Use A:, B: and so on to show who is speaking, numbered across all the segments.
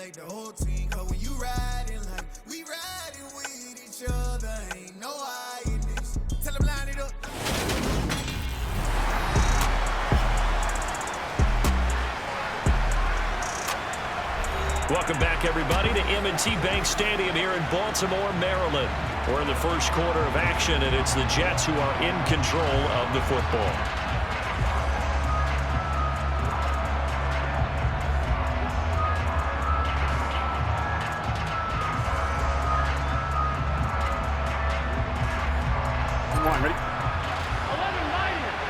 A: like the whole team. Cause when you riding like we riding with each other, ain't no hiding this. Tell them line it up.
B: Welcome back, everybody, to M&T Bank Stadium here in Baltimore, Maryland. We're in the first quarter of action, and it's the Jets who are in control of the football.
C: Come on, ready?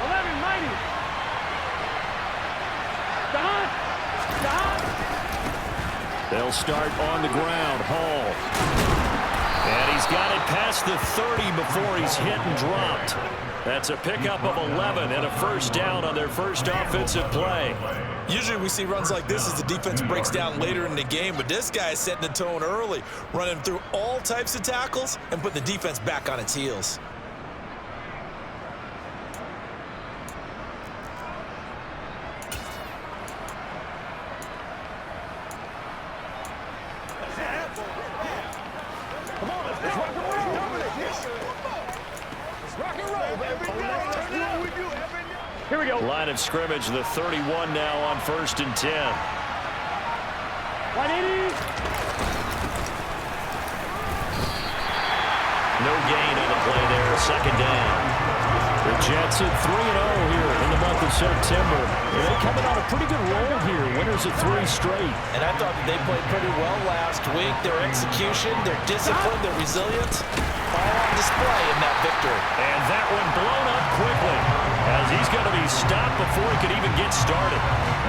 D: 11 mighty. Don.
B: They'll start on the ground. Hall. And he's got it past the 30 before he's hit and dropped. That's a pickup of 11 and a first down on their first offensive play.
E: Usually we see runs like this as the defense breaks down later in the game, but this guy is setting the tone early, running through all types of tackles and putting the defense back on its heels.
D: Here we go.
B: Line of scrimmage, the 31 now on 1st and 10.
D: 180.
B: No gain on the play there, second down. The Jets at 3-0 here in the month of September. And they coming on a pretty good roll here, winners of 3 straight.
E: And I thought that they played pretty well last week. Their execution, their discipline, their resilience, all on display in that victory.
B: And that one blown up quickly, as he's going to be stopped before he could even get started.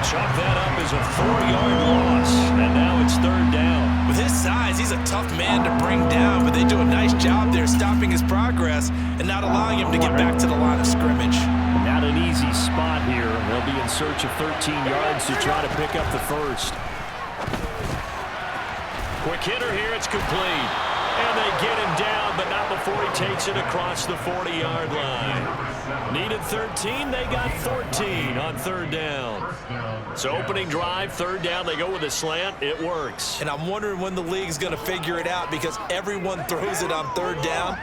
B: Chalk that up as a 4-yard loss, and now it's 3rd down.
E: With his size, he's a tough man to bring down, but they do a nice job there stopping his progress and not allowing him to get back to the line of scrimmage.
B: Not an easy spot here. They'll be in search of 13 yards to try to pick up the first. Quick hitter here, it's complete. And they get him down, but not before he takes it across the 40-yard line. Needed 13, they got 14 on 3rd down. So opening drive, 3rd down, they go with a slant. It works.
E: And I'm wondering when the league's going to figure it out, because everyone throws it on 3rd down.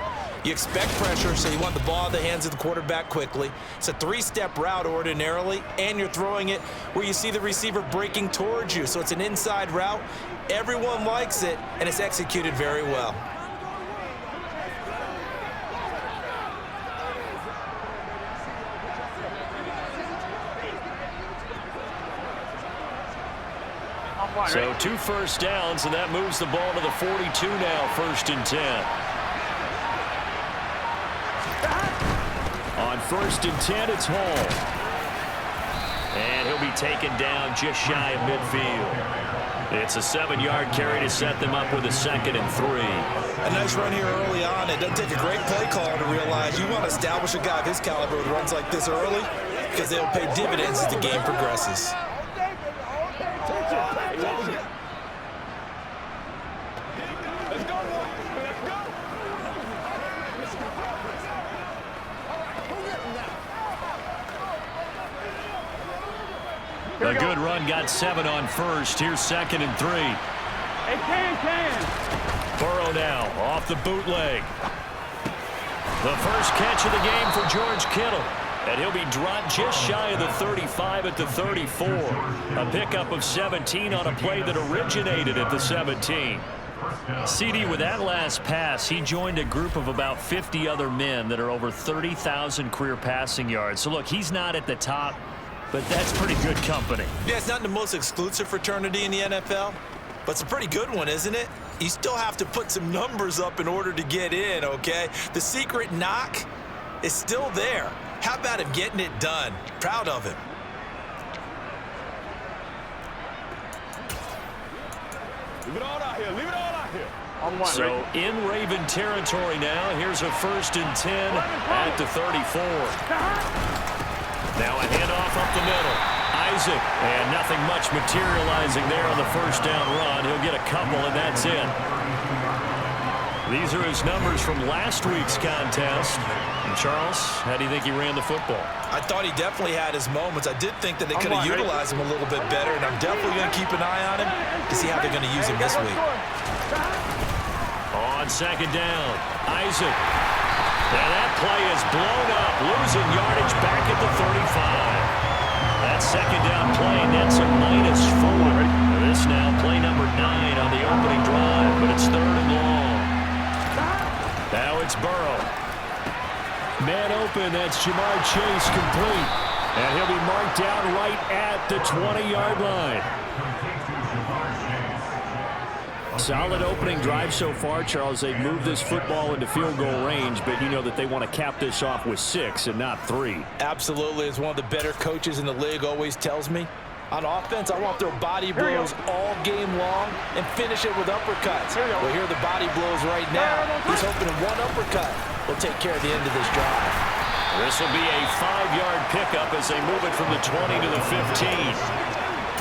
E: You expect pressure, so you want the ball in the hands of the quarterback quickly. It's a 3-step route ordinarily, and you're throwing it where you see the receiver breaking towards you. So it's an inside route. Everyone likes it, and it's executed very well.
B: So 2 first downs, and that moves the ball to the 42 now, 1st and 10. On 1st and 10, it's Hall. And he'll be taken down just shy of midfield. It's a 7-yard carry to set them up with a 2nd and 3.
E: A nice run here early on. It doesn't take a great play caller to realize you want to establish a guy of his caliber with runs like this early, because they'll pay dividends as the game progresses.
B: A good run, got 7 on 1st. Here's 2nd and 3.
D: Hey, can.
B: Burrow now off the bootleg. The first catch of the game for George Kittle. And he'll be dropped just shy of the 35 at the 34. A pickup of 17 on a play that originated at the 17. CD, with that last pass, he joined a group of about 50 other men that are over 30,000 career passing yards. So, look, he's not at the top, but that's pretty good company.
E: Yeah, it's not the most exclusive fraternity in the NFL, but it's a pretty good one, isn't it? You still have to put some numbers up in order to get in, okay? The secret knock is still there. How about him getting it done? Proud of him.
D: Leave it all out here.
B: So in Raven territory now. Here's a 1st and 10 at the 34. Now a handoff up the middle. Isaac, and nothing much materializing there on the 1st down run. He'll get a couple, and that's it. These are his numbers from last week's contest. And Charles, how do you think he ran the football?
E: I thought he definitely had his moments. I did think that they could have utilized him a little bit better, and I'm definitely going to keep an eye on him to see how they're going to use him this week.
B: On second down, Isaac. And that play is blown up, losing yardage back at the 35. That second down play nets a -4. This now play number 9 on the opening drive, but it's 3rd and long. Now it's Burrow. Man open, that's Jamar Chase complete. And he'll be marked down right at the 20-yard line. Solid opening drive so far, Charles. They've moved this football into field goal range, but you know that they want to cap this off with 6 and not 3.
E: Absolutely. As one of the better coaches in the league always tells me, on offense, I want to throw body blows all game long and finish it with uppercuts. Well, here are the body blows right now. He's hoping one uppercut will take care of the end of this drive.
B: This will be a 5-yard pickup as they move it from the 20 to the 15.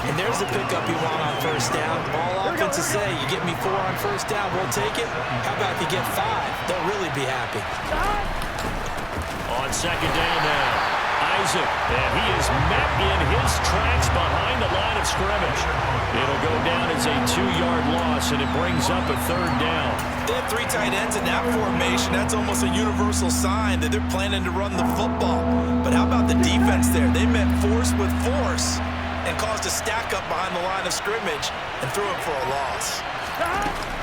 E: And there's the pickup you want on first down. All offenses say, you get me 4 on first down, we'll take it. How about if you get 5? They'll really be happy.
B: On second down now, Isaac. And he is met in his tracks behind the line of scrimmage. It'll go down as a 2-yard loss, and it brings up a 3rd down.
E: They have 3 tight ends in that formation. That's almost a universal sign that they're planning to run the football. But how about the defense there? They met force with force and caused a stack up behind the line of scrimmage and threw him for a loss.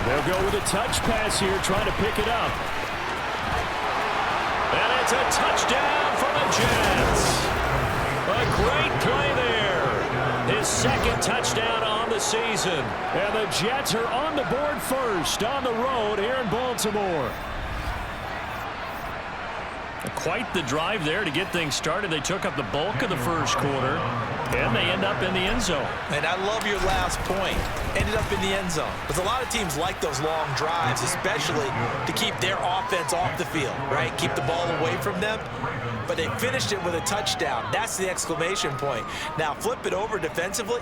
B: They'll go with a touch pass here, trying to pick it up. And it's a touchdown for the Jets. A great play there. His 2nd touchdown on the season. And the Jets are on the board first on the road here in Baltimore. Quite the drive there to get things started. They took up the bulk of the first quarter, and they end up in the end zone.
E: And I love your last point. Ended up in the end zone. Because a lot of teams like those long drives, especially to keep their offense off the field, right? Keep the ball away from them. But they finished it with a touchdown. That's the exclamation point. Now, flip it over defensively.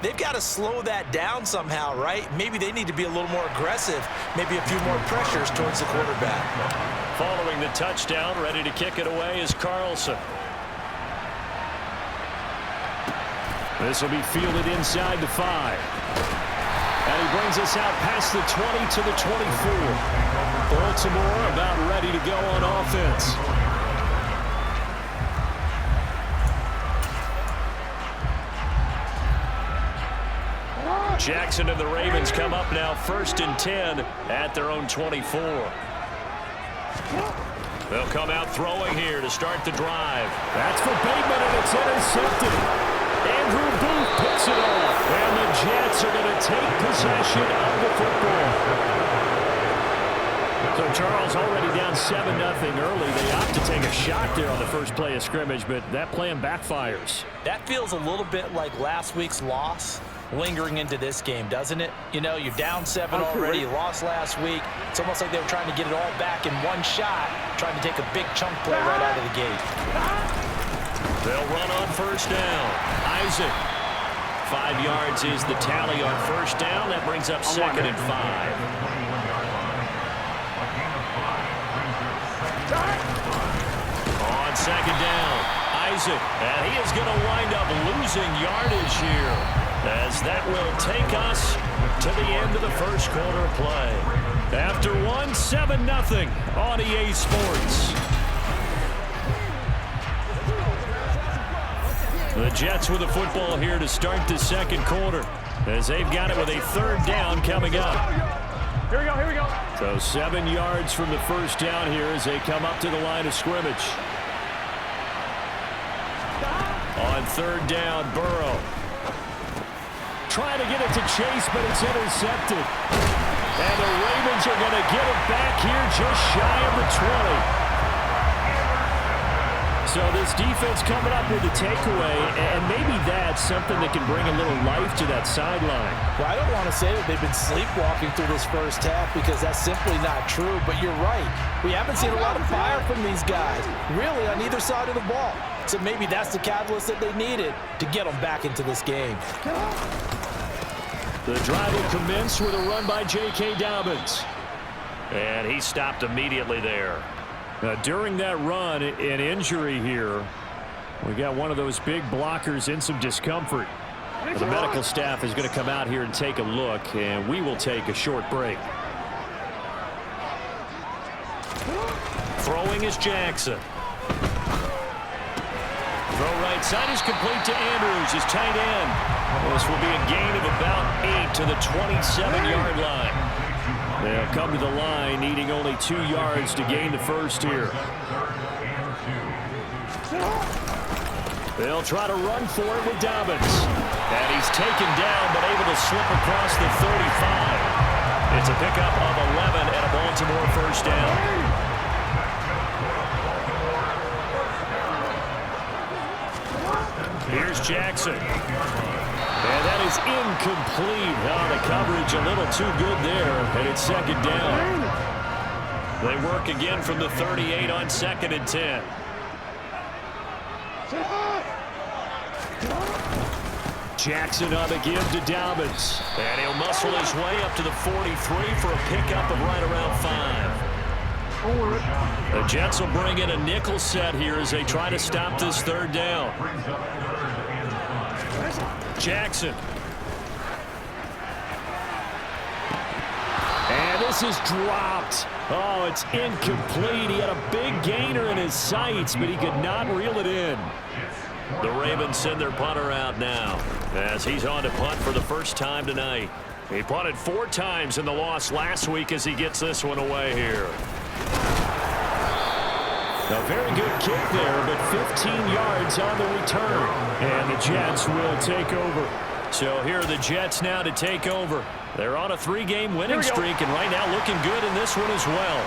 E: They've got to slow that down somehow, right? Maybe they need to be a little more aggressive. Maybe a few more pressures towards the quarterback.
B: Following the touchdown, ready to kick it away is Carlson. This will be fielded inside the 5. And he brings us out past the 20 to the 24. Baltimore about ready to go on offense. Jackson and the Ravens come up now 1st and 10 at their own 24. They'll come out throwing here to start the drive. That's for Bateman, and it's intercepted. Andrew Booth picks it off, and the Jets are going to take possession of the football. So Charles already down 7-0 early. They opt to take a shot there on the first play of scrimmage, but that plan backfires.
E: That feels a little bit like last week's loss lingering into this game, doesn't it? You know, you're down 7 already. You lost last week. It's almost like they were trying to get it all back in one shot, trying to take a big chunk play right out of the gate.
B: They'll run on first down. Isaac. 5 yards is the tally on first down. That brings up 2nd and 5. On second down, Isaac. And he is going to wind up losing yardage here, as that will take us to the end of the first quarter of play. After 7-0 on EA Sports. The Jets with the football here to start the second quarter, as they've got it with a 3rd down coming up.
D: Here we go, here we go.
B: So 7 yards from the first down here as they come up to the line of scrimmage. On 3rd down, Burrow. Trying to get it to Chase, but it's intercepted. And the Ravens are going to get it back here just shy of the 20. So this defense coming up with a takeaway, and maybe that's something that can bring a little life to that sideline.
E: Well, I don't want to say that they've been sleepwalking through this first half, because that's simply not true, but you're right. We haven't seen a lot of fire from these guys, really, on either side of the ball. So maybe that's the catalyst that they needed to get them back into this game.
B: The drive will commence with a run by J.K. Dobbins. And he stopped immediately there.
D: During that run, an injury here. We got one of those big blockers in some discomfort. The medical staff is going to come out here and take a look, and we will take a short break.
B: Throwing is Jackson. Throw right side is complete to Andrews, his tight end. This will be a gain of about 8 to the 27-yard line. They'll come to the line needing only 2 yards to gain the first here. They'll try to run for it with Dobbins. And he's taken down but able to slip across the 35. It's a pickup of 11 and a Baltimore first down. Here's Jackson. And that is incomplete. Oh, the coverage a little too good there, and it's second down. They work again from the 38 on 2nd and 10. Jackson on the give to Dobbins. And he'll muscle his way up to the 43 for a pickup of right around 5. The Jets will bring in a nickel set here as they try to stop this third down. Jackson. And this is dropped. Oh, it's incomplete. He had a big gainer in his sights, but he could not reel it in. The Ravens send their punter out now as he's on to punt for the first time tonight. He punted 4 times in the loss last week as he gets this one away here. A very good kick there, but 15 yards on the return. And the Jets will take over. So here are the Jets now to take over. They're on a 3-game winning streak, and right now looking good in this one as well.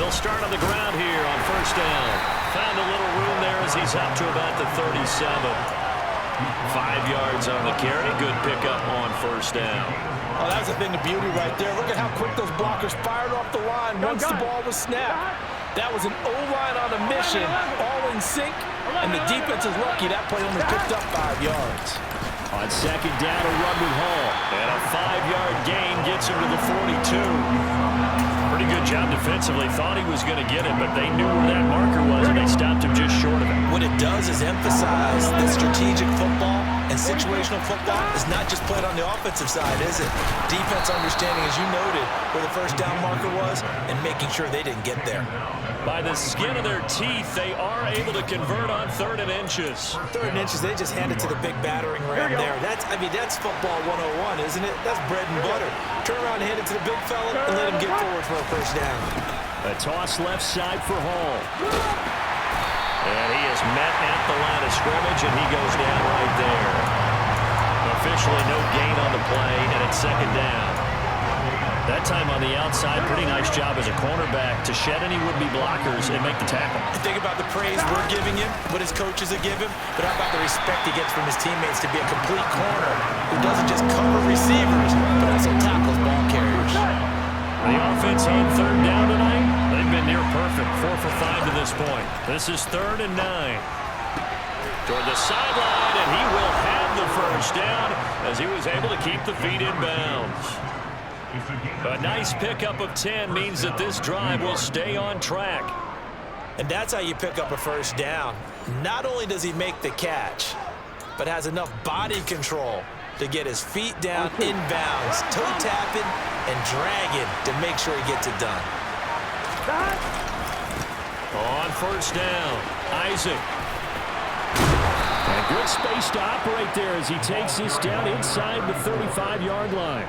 B: They'll start on the ground here on first down. Found a little room there as he's up to about the 37. 5 yards on the carry. Good pickup on first down.
E: Oh, that was a thing of beauty right there. Look at how quick those blockers fired off the line once the ball was snapped. That was an O-line on a mission, all in sync, and the defense is lucky that play only picked up 5 yards.
B: On second down, a run with Hall. And a 5-yard gain gets him to the 42. Pretty good job defensively. Thought he was going to get it, but they knew where that marker was, and they stopped him just short of it.
E: What it does is emphasize that strategic football and situational football is not just played on the offensive side, is it? Defense understanding, as you noted, where the first down marker was and making sure they didn't get there.
B: By the skin of their teeth, they are able to convert on 3rd and inches.
E: 3rd and inches, they just hand it to the big battering ram there. That's football 101, isn't it? That's bread and butter. Turn around and hand it to the big fella and let him get forward for a first down.
B: A toss left side for Hall. And he is met at the line of scrimmage, and he goes down right there. Officially no gain on the play, and it's second down. That time on the outside, pretty nice job as a cornerback to shed any would-be blockers and make the tackle.
E: Think about the praise we're giving him, what his coaches have given him, but how about the respect he gets from his teammates to be a complete corner who doesn't just cover receivers, but also tackles ball carriers.
B: The offense on 3rd down tonight, they've been near perfect, 4 for 5 to this point. This is 3rd and 9. Toward the sideline, and he will have the first down as he was able to keep the feet in bounds. A nice pickup of 10 means that this drive will stay on track.
E: And that's how you pick up a first down. Not only does he make the catch, but has enough body control to get his feet down in bounds, toe tapping and dragging to make sure he gets it done.
B: On first down, Isaac.
D: And good space to operate there as he takes this down inside the 35-yard line.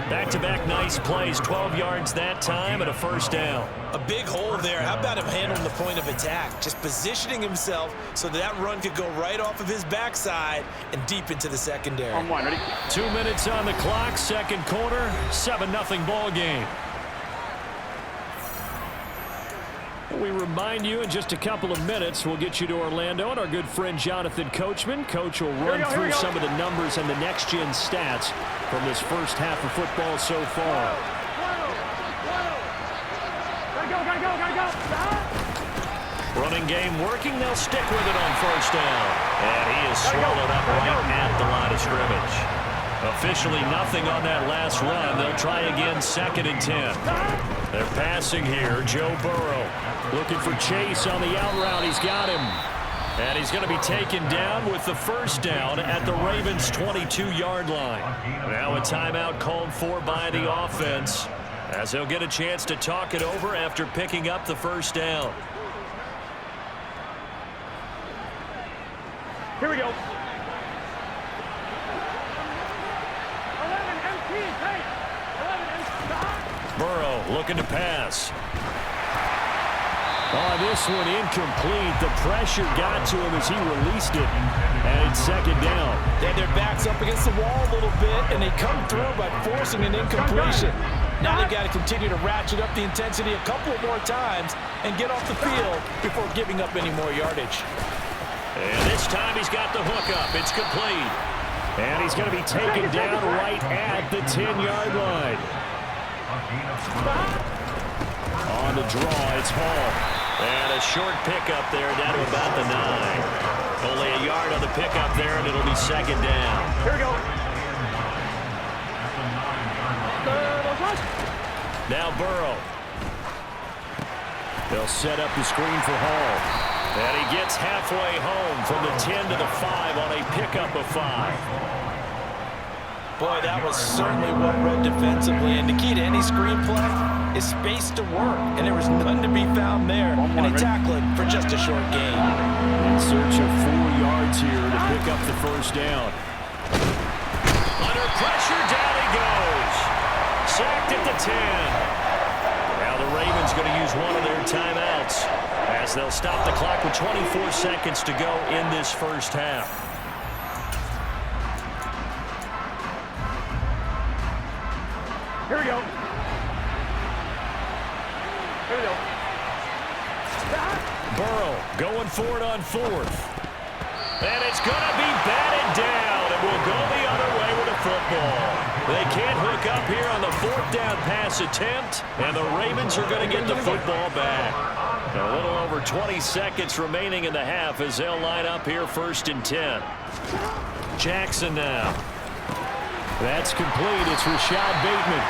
B: Back-to-back nice plays, 12 yards that time and a first down.
E: A big hole there. How about him handling the point of attack? Just positioning himself so that run could go right off of his backside and deep into the secondary.
D: On 1, ready?
B: 2 minutes on the clock, second quarter, 7-0 ball game. We remind you in just a couple of minutes, we'll get you to Orlando and our good friend Jonathan Coachman. Coach will run through some of the numbers and the next-gen stats from this first half of football so far.
D: Gotta go.
B: Running game working. They'll stick with it on first down. And he is swallowed up right at the line of scrimmage. Officially nothing on that last run. They'll try again, 2nd and 10. They're passing here. Joe Burrow looking for Chase on the out route. He's got him. And he's going to be taken down with the first down at the Ravens' 22-yard line. Now a timeout called for by the offense, as they'll get a chance to talk it over after picking up the first down.
C: Here we go. 11 MT,
B: Burrow looking to pass.
D: Oh, this one incomplete. The pressure got to him as he released it, and it's 2nd down.
E: They had their backs up against the wall a little bit, and they come through by forcing an incompletion. Now they've got to continue to ratchet up the intensity a couple of more times and get off the field before giving up any more yardage.
B: And this time he's got the hook up. It's complete.
D: And he's going to be taken down right at the 10-yard line. On the draw, it's Hall.
B: And a short pickup there down to about the 9. Only a yard on the pickup there, and it'll be 2nd down.
C: Here we go.
B: Now Burrow.
D: They'll set up the screen for Hall.
B: And he gets halfway home from the 10 to the 5 on a pickup of 5.
E: Boy, that was certainly well read defensively. And the key to any screenplay is space to work. And there was none to be found there. And they tackle it for just a short gain.
D: In search of 4 yards here to pick up the first down.
B: Under pressure, down he goes. Sacked at the 10. Now the Ravens going to use one of their timeouts, as they'll stop the clock with 24 seconds to go in this first half.
C: Here we go. Here we go.
B: Burrow going for it on 4th. And it's going to be batted down, and we'll go the other way with a football. They can't hook up here on the 4th down pass attempt, and the Ravens are going to get the football back. A little over 20 seconds remaining in the half as they'll line up here 1st and 10. Jackson now.
D: That's complete. It's Rashad Bateman.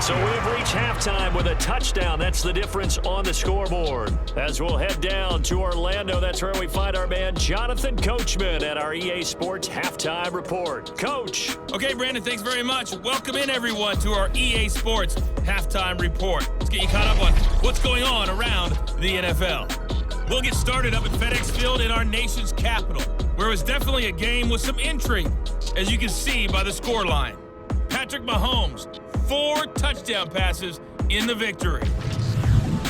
B: So we've reached halftime with a touchdown. That's the difference on the scoreboard. As we'll head down to Orlando, that's where we find our man Jonathan Coachman at our EA Sports Halftime Report. Coach.
F: Okay, Brandon, thanks very much. Welcome in, everyone, to our EA Sports Halftime Report. Let's get you caught up on what's going on around the NFL. We'll get started up at FedEx Field in our nation's capital, where it was definitely a game with some intrigue, as you can see by the scoreline. Patrick Mahomes, 4 touchdown passes in the victory.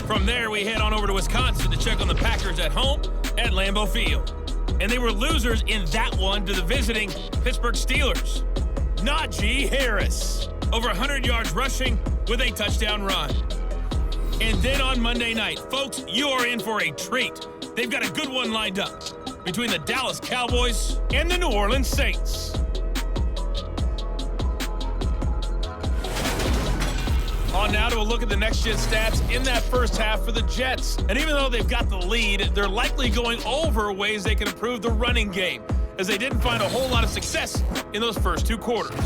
F: From there, we head on over to Wisconsin to check on the Packers at home at Lambeau Field. And they were losers in that one to the visiting Pittsburgh Steelers. Najee Harris, over 100 yards rushing with a touchdown run. And then on Monday night, folks, you are in for a treat. They've got a good one lined up between the Dallas Cowboys and the New Orleans Saints. On now to a look at the next-gen stats in that first half for the Jets. And even though they've got the lead, they're likely going over ways they can improve the running game, as they didn't find a whole lot of success in those first 2 quarters.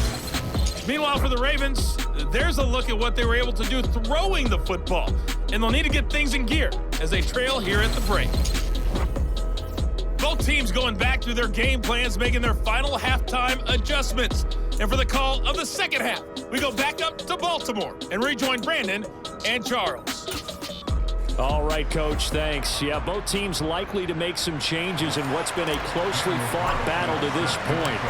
F: Meanwhile, for the Ravens, there's a look at what they were able to do throwing the football. And they'll need to get things in gear as they trail here at the break. Both teams going back through their game plans, making their final halftime adjustments. And for the call of the second half, we go back up to Baltimore and rejoin Brandon and Charles.
D: All right, Coach, thanks. Yeah, both teams likely to make some changes in what's been a closely fought battle to this point.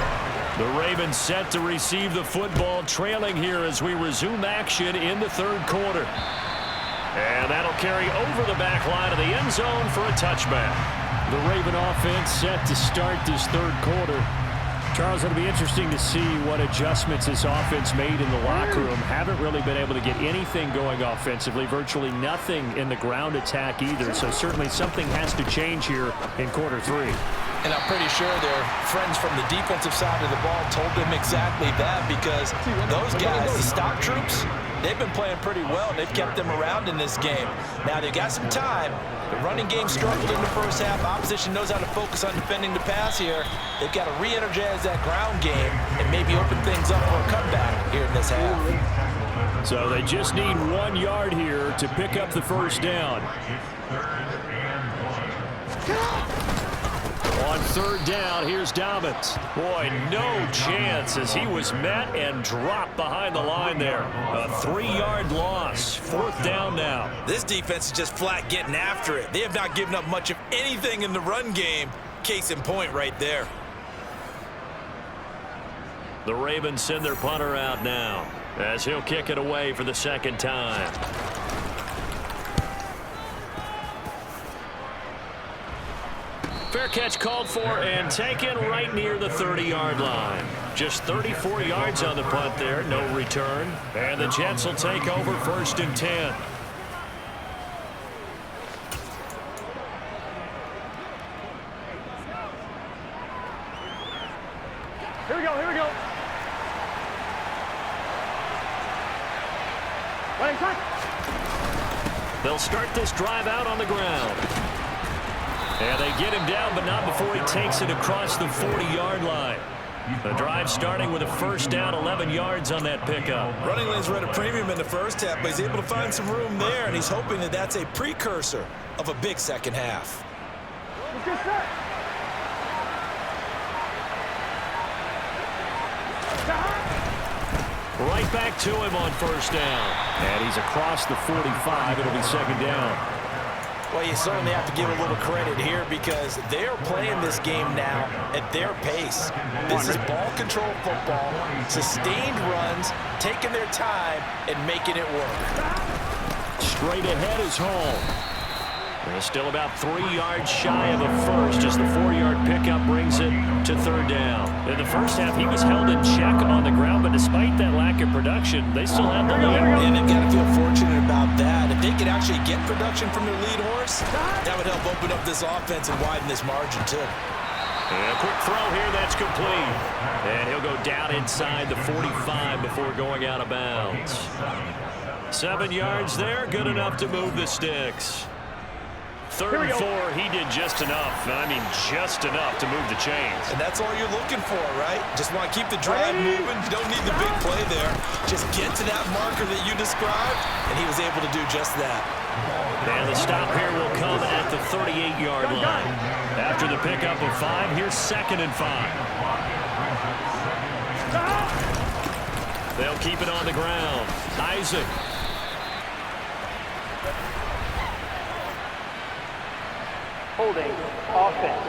B: The Ravens set to receive the football, trailing here as we resume action in the 3rd quarter. And that'll carry over the back line of the end zone for a touchback.
D: The Raven offense set to start this 3rd quarter. Charles, it'll be interesting to see what adjustments this offense made in the locker room. Haven't really been able to get anything going offensively, virtually nothing in the ground attack either. So certainly something has to change here in quarter 3.
E: And I'm pretty sure their friends from the defensive side of the ball told them exactly that, because those guys, the stock troops, they've been playing pretty well, and they've kept them around in this game. Now, they've got some time. The running game struggled in the first half. Opposition knows how to focus on defending the pass here. They've got to re-energize that ground game and maybe open things up for a comeback here in this half.
D: So they just need 1 yard here to pick up the first down. On third down, here's Dobbins. Boy, no chance as he was met and dropped behind the line there. A 3-yard loss. Fourth down now.
E: This defense is just flat getting after it. They have not given up much of anything in the run game. Case in point right there.
D: The Ravens send their punter out now as he'll kick it away for the second time. Fair catch called for and taken right near the 30-yard line. Just 34 yards on the punt there, no return. And the Jets will take over 1st and 10.
C: Here we go, here we go. Running time.
D: They'll start this drive out on the ground. And they get him down, but not before he takes it across the 40-yard line. The drive starting with a first down, 11 yards on that pickup.
E: Running lanes were at a premium in the first half, but he's able to find some room there, and he's hoping that that's a precursor of a big second half.
C: Let's get set.
D: Right back to him on first down. And he's across the 45. It'll be second down.
E: Well, you certainly have to give a little credit here because they're playing this game now at their pace. This is ball control football, sustained runs, taking their time, and making it work.
D: Straight ahead is home. They're still about 3 yards shy of the first as the 4-yard pickup brings it to third down. In the first half, he was held in check on the ground, but despite that lack of production, they still have the lead.
E: And they've got to feel fortunate about that. If they could actually get production from their lead horse, that would help open up this offense and widen this margin, too.
D: And a quick throw here, that's complete. And he'll go down inside the 45 before going out of bounds. 7 yards there, good enough to move the sticks. Third and 4, he did just enough. I mean, just enough to move the chains.
E: And that's all you're looking for, right? Just want to keep the drive moving. You don't need the big play there. Just get to that marker that you described, and he was able to do just that.
D: And the stop here will come at the 38-yard line. After the pickup of 5, here's 2nd and 5. They'll keep it on the ground. Isaac.
C: Holding. Offense.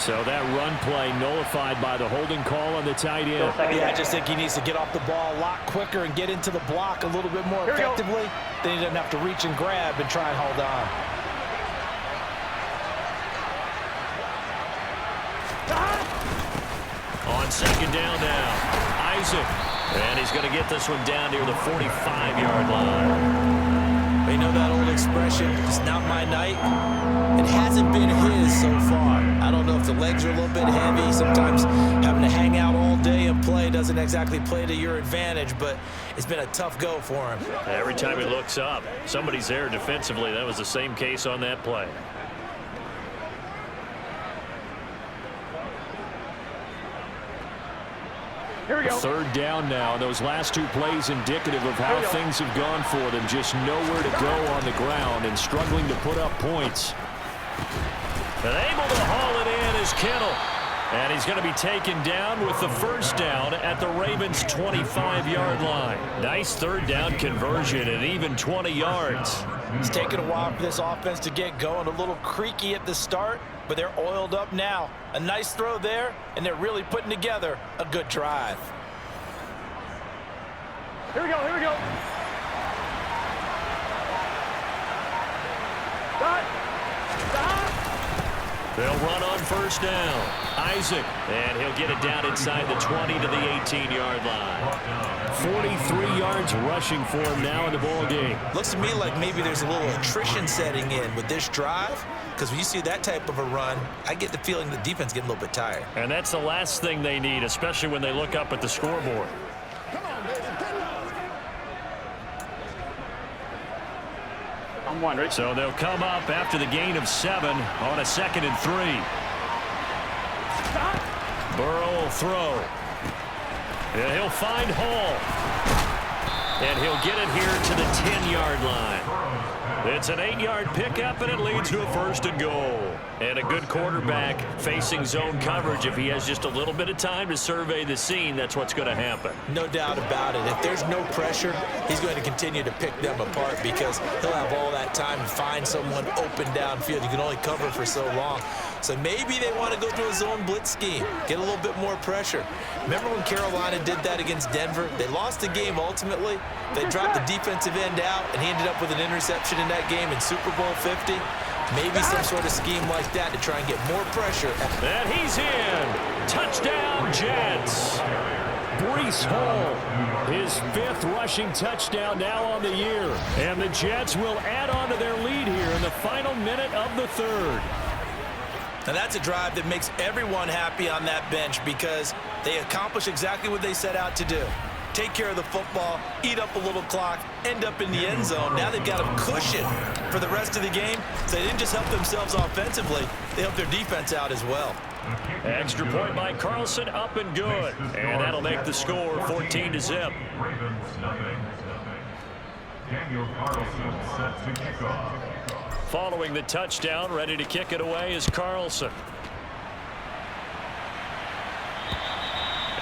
D: So that run play nullified by the holding call on the tight end.
E: Yeah, I just think he needs to get off the ball a lot quicker and get into the block a little bit more effectively. Then he doesn't have to reach and grab and try and hold on.
D: On second down now, Isaac. And he's going to get this one down near the 45-yard line.
E: You know that old expression, it's not my night? It hasn't been his so far. I don't know if the legs are a little bit heavy. Sometimes having to hang out all day and play doesn't exactly play to your advantage, but it's been a tough go for him.
D: Every time he looks up, somebody's there defensively. That was the same case on that play.
C: Here we go.
D: Third down now. Those last 2 plays indicative of how things have gone for them. Just nowhere to go on the ground and struggling to put up points. And able to haul it in is Kittle. And he's going to be taken down with the first down at the Ravens' 25-yard line. Nice third down conversion and even 20 yards.
E: It's taken a while for this offense to get going. A little creaky at the start, but they're oiled up now. A nice throw there, and they're really putting together a good drive.
C: Here we go, here we go. Stop. Stop.
B: They'll run on first down. Isaac, and he'll get it down inside the 20 to the 18-yard line. 43 yards rushing for him now in the ball game.
E: Looks to me like maybe there's a little attrition setting in with this drive, because when you see that type of a run, I get the feeling the defense getting a little bit tired.
B: And that's the last thing they need, especially when they look up at the scoreboard.
C: I'm wondering.
B: So they'll come up after the gain of 7 on a 2nd and 3. Burrow will throw. And he'll find Hall. And he'll get it here to the 10-yard line. It's an 8-yard pickup, and it leads to a 1st and goal. And a good quarterback facing zone coverage. If he has just a little bit of time to survey the scene, that's what's going to happen.
E: No doubt about it. If there's no pressure, he's going to continue to pick them apart because he'll have all that time to find someone open downfield. You can only cover for so long. So maybe they want to go to a zone blitz scheme, get a little bit more pressure. Remember when Carolina did that against Denver? They lost the game ultimately. They dropped the defensive end out, and he ended up with an interception in that game in Super Bowl 50. Maybe some sort of scheme like that to try and get more pressure.
B: And he's in. Touchdown, Jets. Breece Hall, his 5th rushing touchdown now on the year. And the Jets will add on to their lead here in the final minute of the 3rd.
E: And that's a drive that makes everyone happy on that bench because they accomplish exactly what they set out to do. Take care of the football, eat up a little clock, end up in the end zone. Now they've got a cushion for the rest of the game. So they didn't just help themselves offensively, they helped their defense out as well.
B: Extra point by Carlson, up and good. And that'll make the score 14-0.
G: Daniel Carlson set to kick off.
B: Following the touchdown, ready to kick it away is Carlson.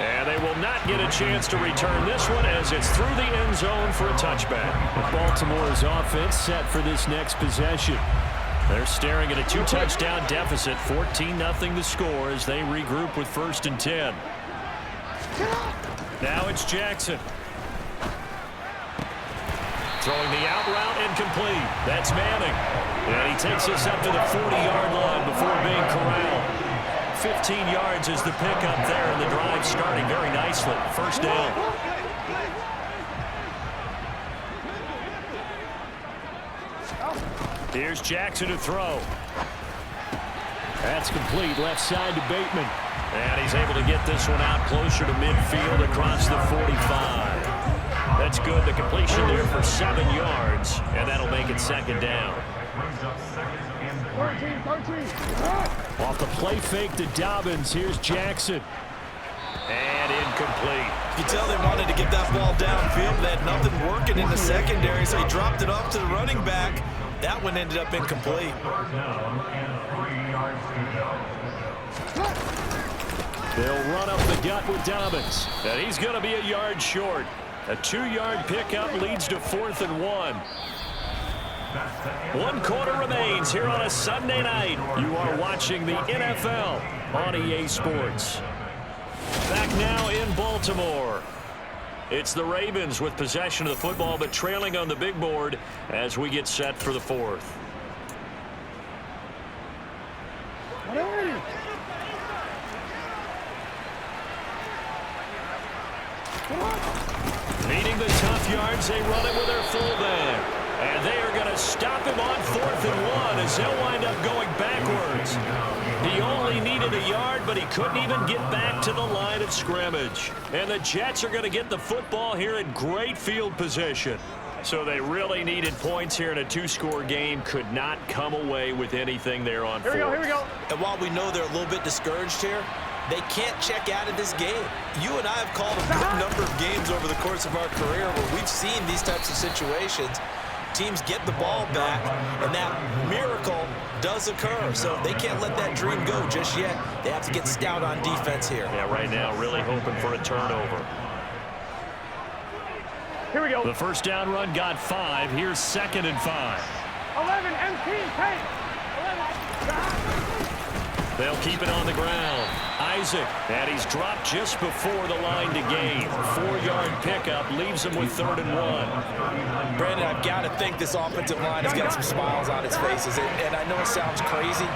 B: And they will not get a chance to return this one as it's through the end zone for a touchback.
D: Baltimore's offense set for this next possession.
B: They're staring at a 2-touchdown deficit, 14-0 the score as they regroup with 1st and 10. Now it's Jackson. Throwing the out route incomplete. That's Manning. And he takes us up to the 40-yard line before being corralled. 15 yards is the pickup there, and the drive starting very nicely. 1st down. Here's Jackson to throw.
D: That's complete, left side to Bateman.
B: And he's able to get this one out closer to midfield across the 45. That's good. The completion there for 7 yards, and that'll make it 2nd down.
C: 13.
D: Off the play fake to Dobbins. Here's Jackson.
B: And incomplete.
E: You tell they wanted to get that ball downfield. They had nothing working in the secondary, so he dropped it off to the running back. That one ended up incomplete.
D: They'll run up the gut with Dobbins.
B: And he's going to be a yard short. A 2-yard pickup leads to 4th and 1. 1 quarter remains here on a Sunday night. You are watching the NFL on EA Sports. Back now in Baltimore. It's the Ravens with possession of the football, but trailing on the big board as we get set for the 4th. Needing the tough yards, they run it with their fullback. And they are going to stop him on 4th and 1 as they'll wind up going backwards. He only needed a yard, but he couldn't even get back to the line of scrimmage. And the Jets are going to get the football here in great field position. So they really needed points here in a 2-score game. Could not come away with anything there on 4th.
C: Here we go.
E: And while we know they're a little bit discouraged here, they can't check out of this game. You and I have called a good number of games over the course of our career where we've seen these types of situations. Teams get the ball back, and that miracle does occur. So they can't let that dream go just yet. They have to get stout on defense here.
B: Yeah, right now really hoping for a turnover.
C: Here we go.
B: The 1st down run got 5. Here's 2nd and 5.
C: 11, MP, take. 11.
B: They'll keep it on the ground. Isaac, and he's dropped just before the line to gain. 4-yard pickup leaves him with 3rd and 1.
E: Brandon, I've got to think this offensive line has got some smiles on its faces. And I know it sounds crazy,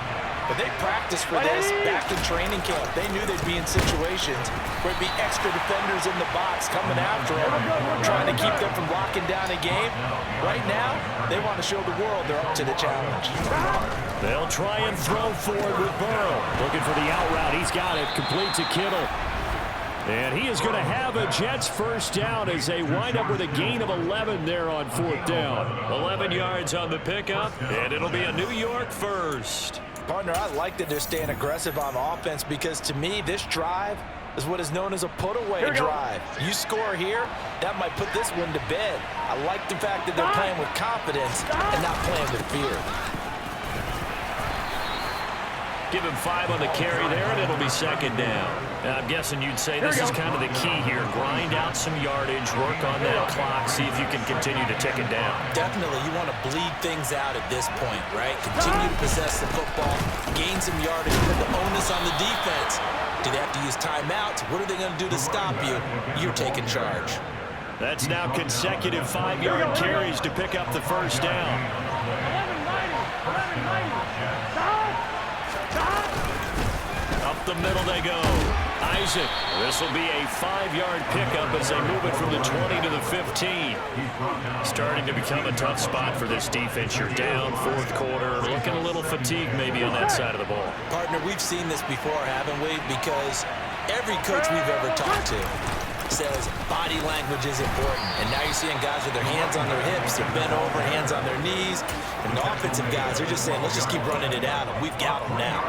E: But they practiced for this back in training camp. They knew they'd be in situations where it'd be extra defenders in the box coming after them, trying to keep them from locking down a game. Right now, they want to show the world they're up to the challenge.
D: They'll try and throw forward with Burrow. Looking for the out route. He's got it. Complete to Kittle. And he is going to have a Jets first down as they wind up with a gain of 11 there on 4th down.
B: 11 yards on the pickup, and it'll be a New York first.
E: Partner, I like that they're staying aggressive on offense because, to me, this drive is what is known as a put-away drive. You score here, that might put this one to bed. I like the fact that they're playing with confidence and not playing with fear.
B: Give him 5 on the carry there, and it'll be 2nd down. I'm guessing you'd say this is kind of the key here. Grind out some yardage, work on that clock, see if you can continue to tick it down.
E: Definitely, you want to bleed things out at this point, right? Continue to possess the football, gain some yardage, put the onus on the defense. Do they have to use timeouts? What are they going to do to stop you? You're taking charge.
B: That's now consecutive 5-yard carries to pick up the first down.
C: 11-90.
B: Up the middle they go. Isaac. This will be a 5-yard pickup as they move it from the 20 to the 15. Starting to become a tough spot for this defense. You're down 4th quarter. Looking a little fatigued maybe on that side of the ball.
E: Partner, we've seen this before, haven't we? Because every coach we've ever talked to says body language is important. And now you're seeing guys with their hands on their hips, they're bent over, hands on their knees. And the offensive guys, they're just saying, let's just keep running it out, and we've got them now.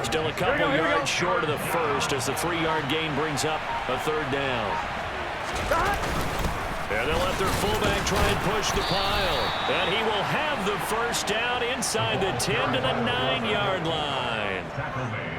B: Still a couple yards short of the first as the 3-yard gain brings up a 3rd down. And they'll let their fullback try and push the pile. And he will have the first down inside the 10 to the 9-yard line.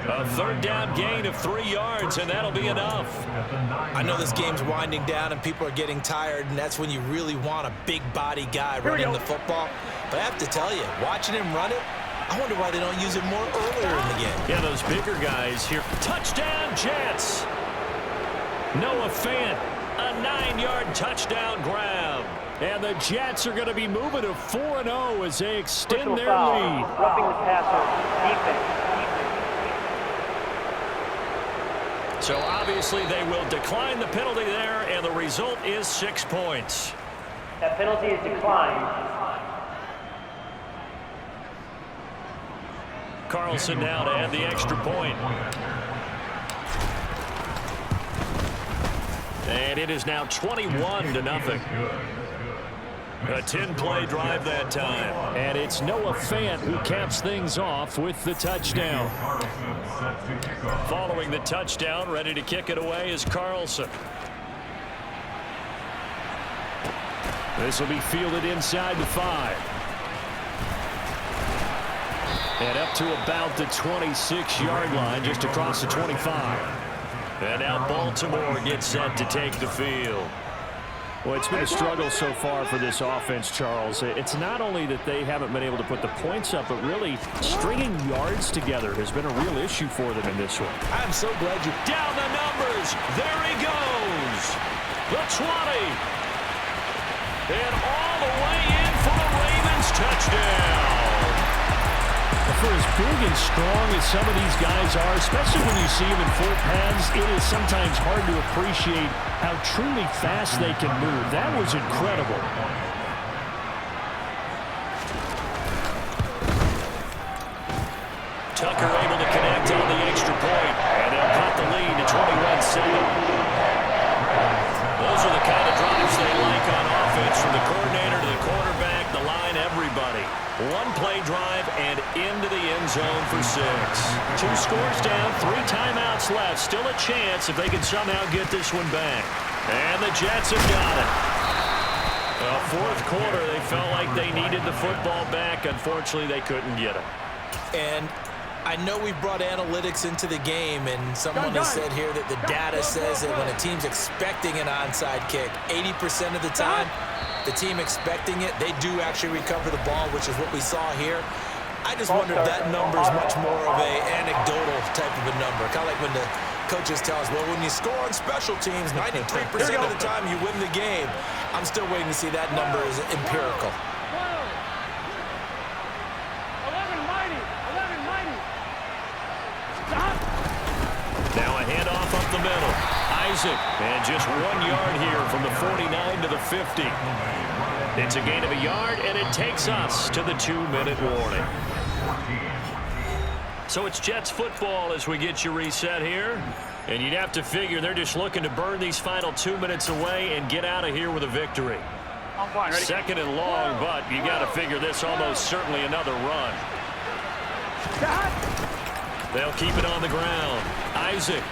B: A 3rd down gain of 3 yards, and that'll be enough.
E: I know this game's winding down and people are getting tired, and that's when you really want a big body guy running the football. But I have to tell you, watching him run it, I wonder why they don't use it more earlier in the game.
B: Yeah, those bigger guys here. Touchdown, Jets! Noah Fant, a 9-yard touchdown grab.
D: And the Jets are going to be moving to 4-0 as they extend their lead.
C: Roughing the passer, defense.
B: So obviously they will decline the penalty there, and the result is 6 points.
C: That penalty is declined.
B: Carlson now to add the extra point. And it is now 21-0. A 10-play drive that time.
D: And it's Noah Fant who caps things off with the touchdown.
B: Following the touchdown, ready to kick it away is Carlson.
D: This will be fielded inside the 5. And up to about the 26-yard line, just across the 25.
B: And now Baltimore gets set to take the field.
D: Well, it's been a struggle so far for this offense, Charles. It's not only that they haven't been able to put the points up, but really stringing yards together has been a real issue for them in this one.
E: I'm so glad you...
B: Down the numbers. There he goes. The 20. And all the way in for the Ravens touchdown.
D: For as big and strong as some of these guys are, especially when you see them in full pads, it is sometimes hard to appreciate how truly fast they can move. That was incredible.
B: Tucker able to connect on the extra point, and they'll cut the lead to 21-7. Those are the kind of drives they like on offense, from the coordinator to the quarterback, the line, everybody. 1-play drive and into the end zone for 6. 2 scores down, 3 timeouts left. Still a chance if they can somehow get this one back. And the Jets have got it. Well, 4th quarter, they felt like they needed the football back. Unfortunately, they couldn't get it.
E: And I know we brought analytics into the game, and someone has said here that the data says that when a team's expecting an onside kick, 80% of the time, the team expecting it, they do actually recover the ball, which is what we saw here. I just wonder if that number is much more of a anecdotal type of a number. Kind of like when the coaches tell us, well, when you score on special teams, 93% of the time you win the game. I'm still waiting to see that number is empirical.
C: 11-90.
B: the middle. Isaac, and just 1 yard here from the 49 to the 50. It's a gain of a yard, and it takes us to the 2-minute warning. So it's Jets football as we get you reset here. And you'd have to figure they're just looking to burn these final 2 minutes away and get out of here with a victory. Second and long, but you got to figure this almost certainly another run. They'll keep it on the ground. Isaac.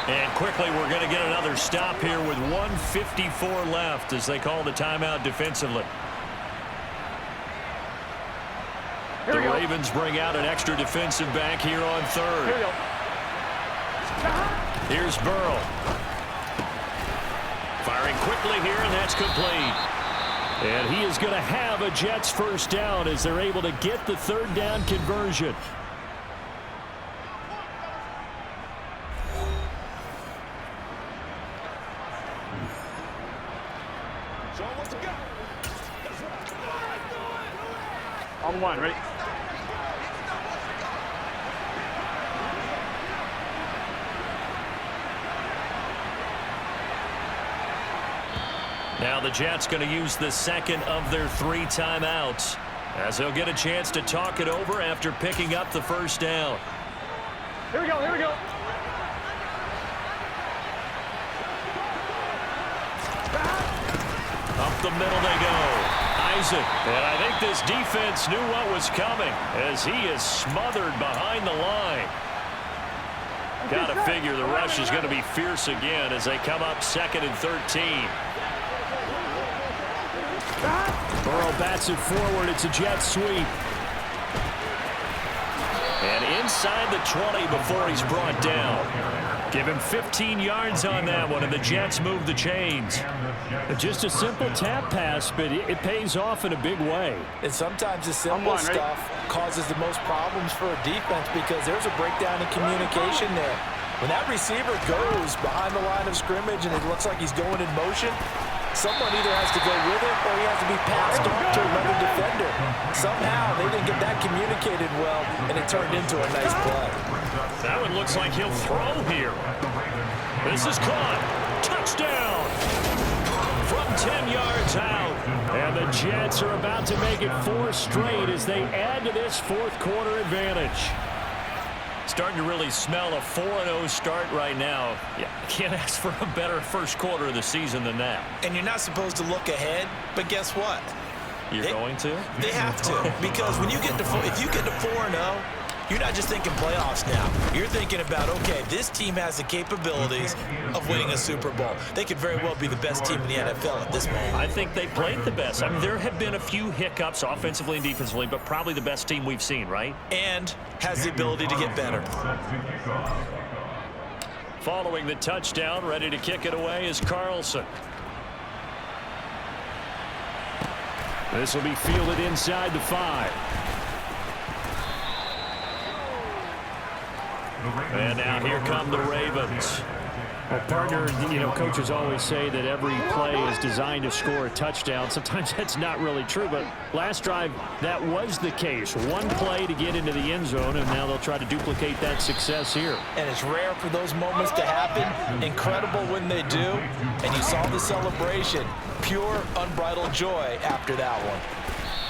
B: And quickly we're going to get another stop here with 1:54 left as they call the timeout defensively. The Ravens bring out an extra defensive back here on third. Here's Burrow. Firing quickly here, and that's complete. And he is going to have a Jets first down as they're able to get the third down conversion.
C: On one, ready?
B: Now the Jets going to use the second of their 3 timeouts as they'll get a chance to talk it over after picking up the first down.
C: Here we go, here we go.
B: Up the middle they go. Isaac. And I think this defense knew what was coming as he is smothered behind the line. Got to figure the rush is going to be fierce again as they come up 2nd and 13.
D: Burrow bats it forward. It's a jet sweep.
B: And inside the 20 before he's brought down. Give him 15 yards on that one, and the Jets move the chains.
D: Just a simple tap pass, but it pays off in a big way.
E: And sometimes the simple stuff causes the most problems for a defense because there's a breakdown in communication there. When that receiver goes behind the line of scrimmage and it looks like he's going in motion, someone either has to go with it or he has to be passed off to another defender. Somehow they didn't get that communicated well, and it turned into a nice play.
B: That one looks like he'll throw here. This is caught. Touchdown! From 10 yards out.
D: And the Jets are about to make it 4 straight as they add to this fourth quarter advantage.
B: Starting to really smell a 4-0 start right now. Yeah, can't ask for a better first quarter of the season than that.
E: And you're not supposed to look ahead, but guess what?
B: You're going to?
E: They have to, because when you get to if you get to 4-0, you're not just thinking playoffs now. You're thinking about, okay, this team has the capabilities of winning a Super Bowl. They could very well be the best team in the NFL at this moment.
B: I think they played the best. I mean, there have been a few hiccups offensively and defensively, but probably the best team we've seen, right?
E: And has the ability to get better.
B: Following the touchdown, ready to kick it away is Carlson.
D: This will be fielded inside the 5.
B: And now here come the Ravens.
D: Well, partner, you know, coaches always say that every play is designed to score a touchdown. Sometimes that's not really true, but last drive, that was the case. One play to get into the end zone, and now they'll try to duplicate that success here.
E: And it's rare for those moments to happen. Incredible when they do. And you saw the celebration. Pure, unbridled joy after that one.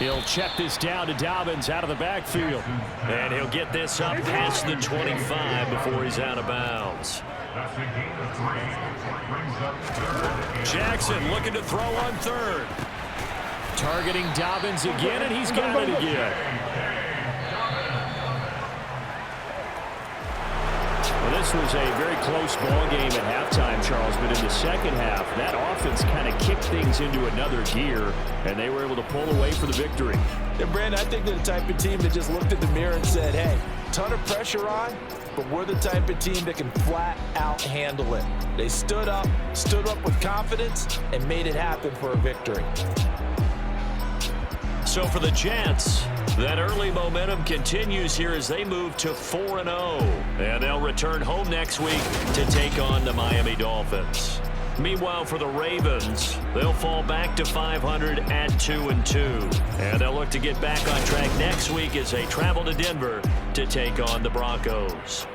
D: He'll check this down to Dobbins out of the backfield.
B: And he'll get this up past the 25 before he's out of bounds. Jackson looking to throw on third.
D: Targeting Dobbins again, and he's got it again. Well, this was a very close ball game at halftime, Charles, but in the second half, that offense kind of kicked things into another gear, and they were able to pull away for the victory.
E: And Brandon, I think they're the type of team that just looked in the mirror and said, hey, ton of pressure on, but we're the type of team that can flat out handle it. They stood up with confidence, and made it happen for a victory.
B: So for the Jets, that early momentum continues here as they move to 4-0. And they'll return home next week to take on the Miami Dolphins. Meanwhile, for the Ravens, they'll fall back to 500 at 2-2. And they'll look to get back on track next week as they travel to Denver to take on the Broncos.